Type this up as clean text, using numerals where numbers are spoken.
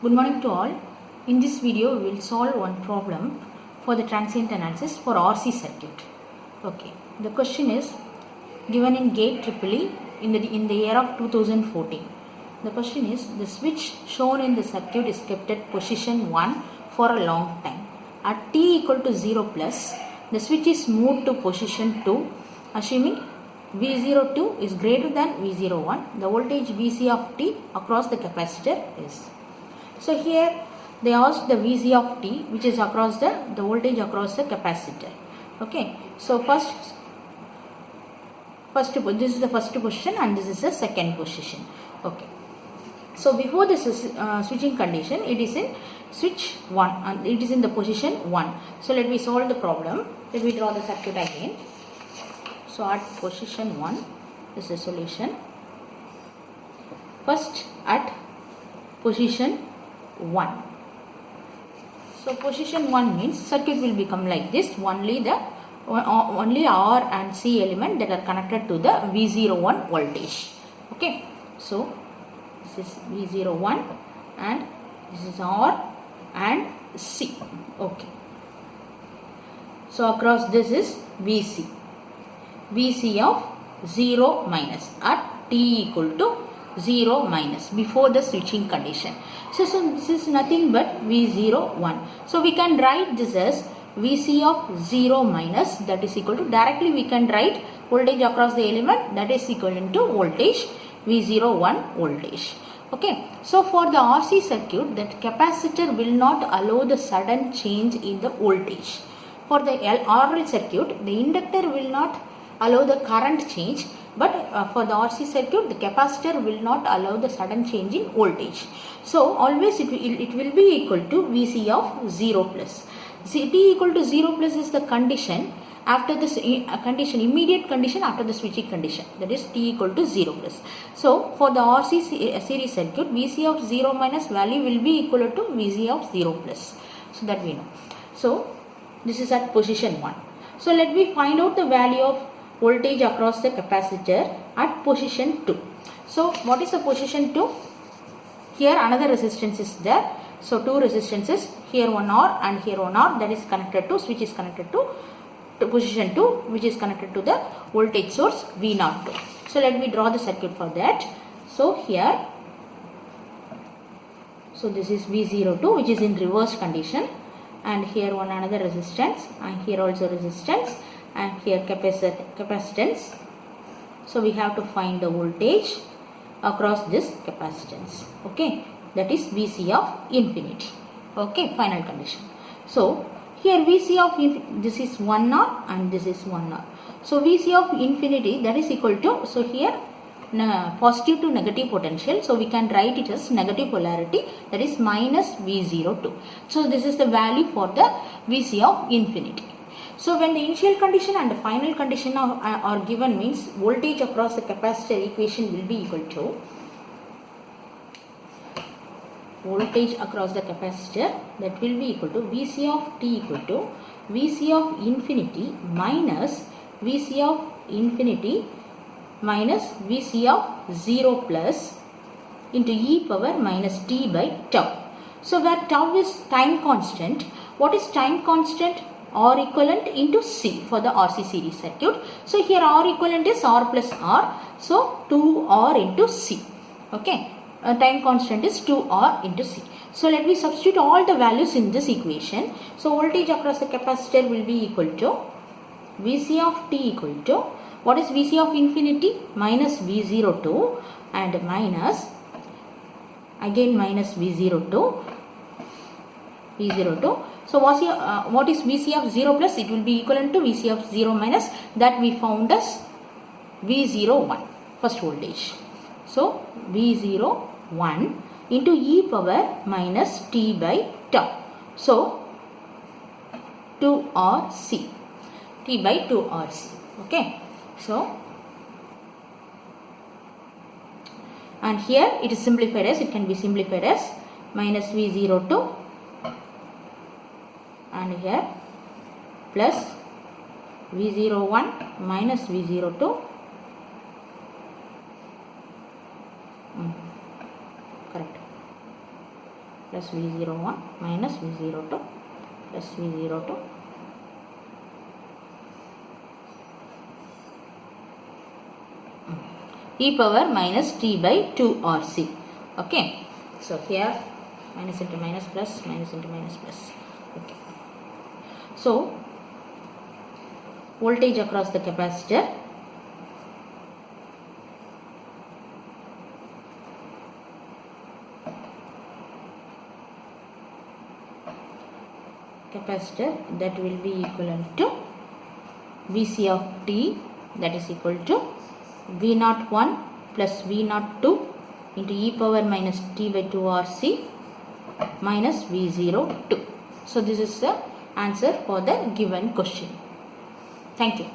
Good morning to all. In this video, we will solve one problem for the transient analysis for RC circuit. Okay. The question is given in GATE EEE in the year of 2014. The question is the switch shown in the circuit is kept at position 1 for a long time. At t equal to 0 plus, the switch is moved to position 2, assuming V02 is greater than V01. The voltage Vc of t across the capacitor is. So here they asked the Vc of t, which is across the voltage across the capacitor. Okay. So first this is the first position and this is the second position. Okay. So before this switching condition, it is in switch 1 and it is in the position 1. So let me solve the problem. Let me draw the circuit again. So at position 1, this is the solution. First at position 1. So position 1 means circuit will become like this. Only R and C element that are connected to the V01 voltage. Okay. So this is V01 and this is R and C. Okay. So across this is Vc. Vc of 0 minus at t equal to 0 minus before the switching condition. So this is nothing but V01. So we can write this as Vc of 0 minus, that is equal to, directly we can write voltage across the element, that is equivalent to voltage V01 voltage. Okay. So for the RC circuit, that capacitor will not allow the sudden change in the voltage. For the RL circuit, the inductor will not allow the current change, but for the RC circuit, the capacitor will not allow the sudden change in voltage. So always it will be equal to Vc of 0 plus. T equal to 0 plus is the condition after the immediate condition after the switching condition, that is t equal to 0 plus. So for the RC series circuit, Vc of 0 minus value will be equal to Vc of 0 plus. So that we know. So this is at position 1. So let me find out the value of voltage across the capacitor at position 2. So what is the position 2? Here another resistance is there. So two resistances, here one R and here one R, that is connected to, switch is connected to position 2, which is connected to the voltage source V02. So let me draw the circuit for that. So here, so this is V02, which is in reverse condition, and here one another resistance, and here also resistance, and here capacitance. So we have to find the voltage across this capacitance. Okay, that is Vc of infinity. Okay, final condition. So here Vc of this is 1R and this is 1R. So Vc of infinity, that is equal to, so here positive to negative potential, so we can write it as negative polarity, that is minus V02. So this is the value for the Vc of infinity. So when the initial condition and the final condition are given, means voltage across the capacitor equation will be equal to voltage across the capacitor, that will be equal to Vc of t equal to Vc of infinity minus Vc of infinity minus Vc of 0 plus into e power minus t by tau. So where tau is time constant, what is time constant? R equivalent into C for the RC series circuit. So here R equivalent is R plus R. So 2R into C. Okay. Time constant is 2R into C. So let me substitute all the values in this equation. So voltage across the capacitor will be equal to Vc of t equal to, what is Vc of infinity? Minus V02 and minus, again minus V02. So what is Vc of 0 plus? It will be equivalent to Vc of 0 minus, that we found as V01, first voltage. So V01 into e power minus t by tau. So 2RC, t by 2RC. Okay. So and here it is simplified as, it can be simplified as minus V02 and here plus V01 minus V02 correct. plus V01 minus V02 plus V02 e power minus t by 2 RC. Okay, so here minus into minus plus, minus into minus plus. Okay, so voltage across the capacitor, that will be equivalent to Vc of t, that is equal to V01 plus V02 into e power minus t by 2 RC minus V02. So this is the answer for the given question. Thank you.